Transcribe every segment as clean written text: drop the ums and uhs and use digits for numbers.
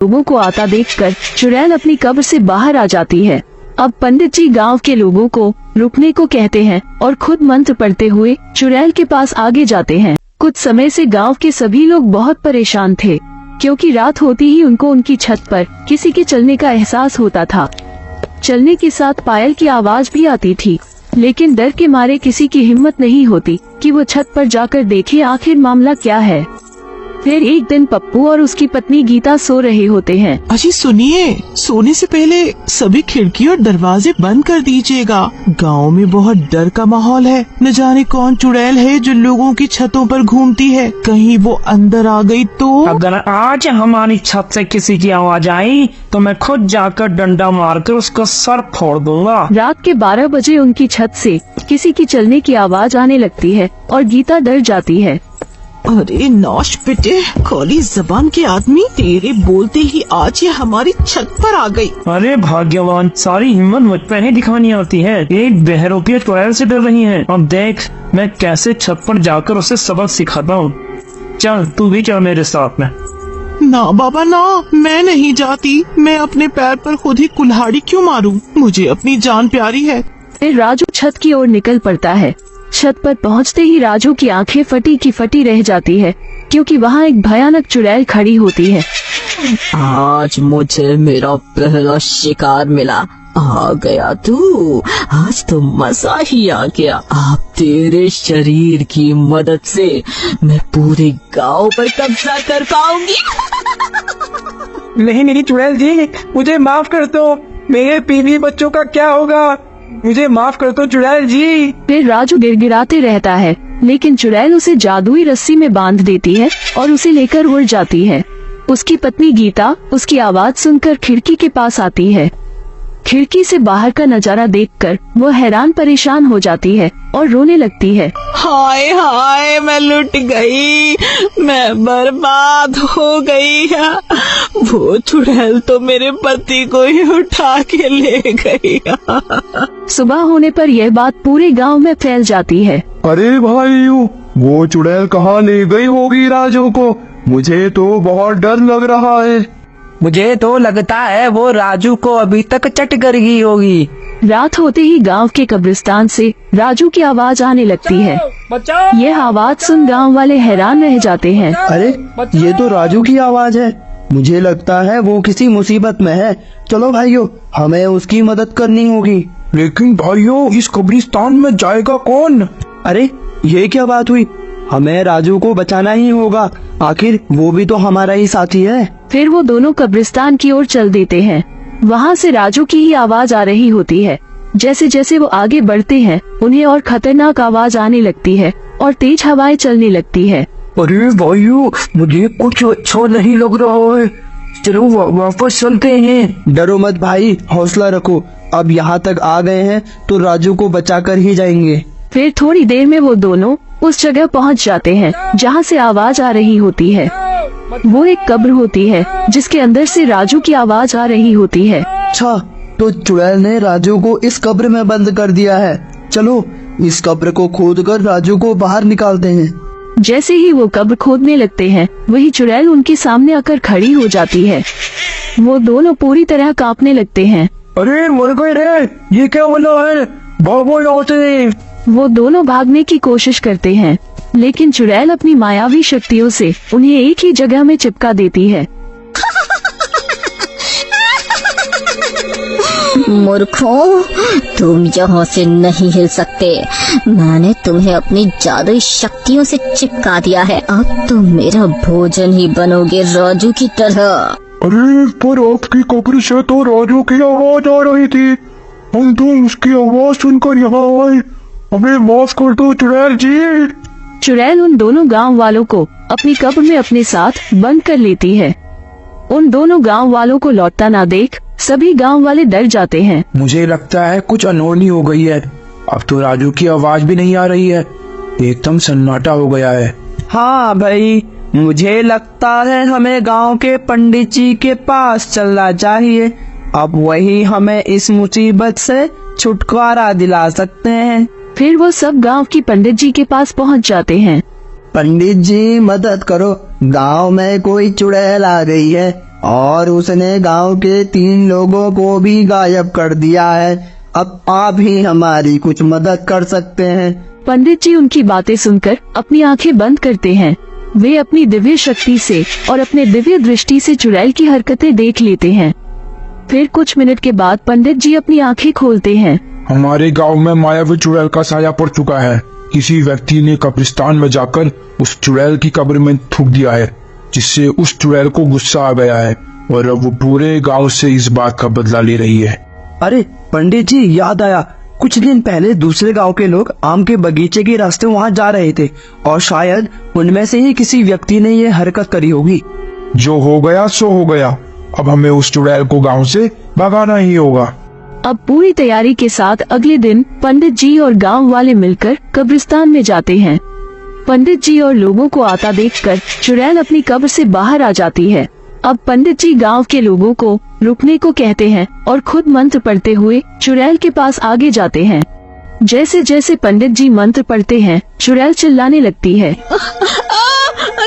लोगों को आता देखकर चुड़ैल अपनी कब्र से बाहर आ जाती है। अब पंडित जी गांव के लोगों को रुकने को कहते हैं और खुद मंत्र पढ़ते हुए चुड़ैल के पास आगे जाते हैं। कुछ समय से गांव के सभी लोग बहुत परेशान थे, क्योंकि रात होती ही उनको उनकी छत पर किसी के चलने का एहसास होता था। चलने के साथ पायल की आवाज भी आती थी, लेकिन डर के मारे किसी की हिम्मत नहीं होती कि वो छत पर जाकर देखे आखिर मामला क्या है। फिर एक दिन पप्पू और उसकी पत्नी गीता सो रहे होते हैं। अजी सुनिए, सोने से पहले सभी खिड़की और दरवाजे बंद कर दीजिएगा। गांव में बहुत डर का माहौल है। न जाने कौन चुड़ैल है जो लोगों की छतों पर घूमती है। कहीं वो अंदर आ गई तो। अगर आज हमारी छत से किसी की आवाज आई तो मैं खुद जाकर डंडा मारकर उसका सर फोड़ दूंगा। रात के 12 बजे उनकी छत से किसी की चलने की आवाज आने लगती है और गीता डर जाती है। अरे नौश बेटे, खोली जबान के आदमी, तेरे बोलते ही आज ये हमारी छत पर आ गई। अरे भाग्यवान, सारी हिम्मत मुझ पर ही दिखानी आती है। एक बहरोपिया चुड़ैल से डर रही है। अब देख मैं कैसे छत पर जाकर उसे सबक सिखाता हूँ। चल तू भी चल मेरे साथ में। ना बाबा ना, मैं नहीं जाती। मैं अपने पैर पर खुद ही कुल्हाड़ी क्यों मारूं? मुझे अपनी जान प्यारी है। फिर राजू छत की ओर निकल पड़ता है। छत पर पहुंचते ही राजू की आंखें फटी की फटी रह जाती है, क्योंकि वहां एक भयानक चुड़ैल खड़ी होती है। आज मुझे मेरा पहला शिकार मिला। आ गया तू, आज तो मजा ही आ गया। अब तेरे शरीर की मदद से मैं पूरे गांव पर कब्जा कर पाऊंगी। नहीं नहीं चुड़ैल जी, मुझे माफ कर दो। मेरे बीवी बच्चों का क्या होगा? मुझे माफ कर दो चुड़ैल जी। फिर राजू गिड़गिड़ाते रहता है, लेकिन चुड़ैल उसे जादुई रस्सी में बांध देती है और उसे लेकर उड़ जाती है। उसकी पत्नी गीता उसकी आवाज सुनकर खिड़की के पास आती है। खिड़की से बाहर का नजारा देखकर वो हैरान परेशान हो जाती है और रोने लगती है। हाय हाय, मैं लुट गई, मैं बर्बाद हो गई है। वो चुड़ैल तो मेरे पति को ही उठा के ले गई। सुबह होने पर यह बात पूरे गांव में फैल जाती है। अरे भाइयों, वो चुड़ैल कहाँ ले गई होगी राजू को? मुझे तो बहुत डर लग रहा है। मुझे तो लगता है वो राजू को अभी तक चट कर गई होगी। रात होते ही गांव के कब्रिस्तान से राजू की आवाज आने लगती है। यह आवाज सुन गांव वाले हैरान रह जाते हैं। अरे ये तो राजू की आवाज है। मुझे लगता है वो किसी मुसीबत में है। चलो भाइयों, हमें उसकी मदद करनी होगी। लेकिन भाइयों, इस कब्रिस्तान में जाएगा कौन? अरे ये क्या बात हुई? हमें राजू को बचाना ही होगा, आखिर वो भी तो हमारा ही साथी है। फिर वो दोनों कब्रिस्तान की ओर चल देते हैं। वहाँ से राजू की ही आवाज आ रही होती है। जैसे जैसे वो आगे बढ़ते हैं, उन्हें और खतरनाक आवाज आने लगती है और तेज हवाएं चलने लगती है। अरे भाइयों, मुझे कुछ अच्छा नहीं लग रहा है। चलो वापस चलते हैं। डरो मत भाई, हौसला रखो। अब यहाँ तक आ गए हैं तो राजू को बचा कर ही जाएंगे। फिर थोड़ी देर में वो दोनों उस जगह पहुँच जाते हैं जहाँ से आवाज आ रही होती है। वो एक कब्र होती है जिसके अंदर से राजू की आवाज आ रही होती है। अच्छा, तो चुड़ैल ने राजू को इस कब्र में बंद कर दिया है। चलो इस कब्र को खोदकर राजू को बाहर निकालते हैं। जैसे ही वो कब्र खोदने लगते हैं, वही चुड़ैल उनके सामने आकर खड़ी हो जाती है। वो दोनों पूरी तरह कांपने लगते हैं। अरे मर गए रे, ये क्या बना है? भागो यहाँ से। वो दोनों भागने की कोशिश करते हैं, लेकिन चुड़ैल अपनी मायावी शक्तियों से उन्हें एक ही जगह में चिपका देती है। मूर्खों, तुम यहाँ से नहीं हिल सकते। मैंने तुम्हें अपनी जादुई शक्तियों से चिपका दिया है। अब तुम मेरा भोजन ही बनोगे राजू की तरह। अरे पर आपकी कब्र से तो राजू की आवाज आ रही थी। हम तो उसकी आवाज सुनकर यहाँ आए। हमें माफ कर दो चुड़ैल जी। चुड़ैल उन दोनों गांव वालों को अपनी कब्र में अपने साथ बंद कर लेती है। उन दोनों गांव वालों को लौटता ना देख सभी गांव वाले डर जाते हैं। मुझे लगता है कुछ अनहोनी हो गई है। अब तो राजू की आवाज भी नहीं आ रही है। एकदम सन्नाटा हो गया है। हाँ भाई, मुझे लगता है हमें गांव के पंडित जी के पास चलना चाहिए। अब वही हमें इस मुसीबत से छुटकारा दिला सकते हैं। फिर वो सब गांव की पंडित जी के पास पहुंच जाते हैं। पंडित जी मदद करो, गांव में कोई चुड़ैल आ गई है। और उसने गांव के 3 लोगों को भी गायब कर दिया है। अब आप ही हमारी कुछ मदद कर सकते हैं। पंडित जी उनकी बातें सुनकर अपनी आंखें बंद करते हैं। वे अपनी दिव्य शक्ति से और अपने दिव्य दृष्टि से चुड़ैल की हरकतें देख लेते हैं। फिर कुछ मिनट के बाद पंडित जी अपनी आंखें खोलते हैं। हमारे गांव में मायावी चुड़ैल का साया पड़ चुका है। किसी व्यक्ति ने कब्रिस्तान में जाकर उस चुड़ैल की कब्र में थूक दिया है, जिससे उस चुड़ैल को गुस्सा आ गया है और अब वो पूरे गांव से इस बात का बदला ले रही है। अरे पंडित जी, याद आया, कुछ दिन पहले दूसरे गांव के लोग आम के बगीचे के रास्ते वहां जा रहे थे और शायद उनमें से ही किसी व्यक्ति ने ये हरकत करी होगी। जो हो गया सो हो गया। अब हमें उस चुड़ैल को गांव से भगाना ही होगा। अब पूरी तैयारी के साथ अगले दिन पंडित जी और गांव वाले मिलकर कब्रिस्तान में जाते हैं। पंडित जी और लोगों को आता देखकर चुड़ैल अपनी कब्र से बाहर आ जाती है। अब पंडित जी गांव के लोगों को रुकने को कहते हैं और खुद मंत्र पढ़ते हुए चुड़ैल के पास आगे जाते हैं। जैसे जैसे पंडित जी मंत्र पढ़ते हैं, चुड़ैल चिल्लाने लगती है।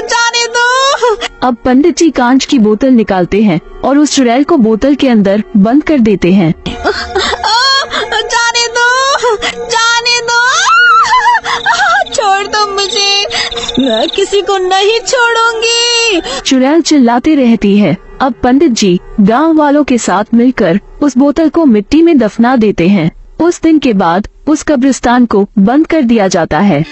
जाने दो। अब पंडित जी कांच की बोतल निकालते हैं और उस चुड़ैल को बोतल के अंदर बंद कर देते हैं। जाने दो, जाने दो। छोड़ दो मुझे, मैं किसी को नहीं छोड़ूंगी। चुड़ैल चिल्लाती रहती है। अब पंडित जी गांव वालों के साथ मिलकर उस बोतल को मिट्टी में दफना देते हैं। उस दिन के बाद उस कब्रिस्तान को बंद कर दिया जाता है।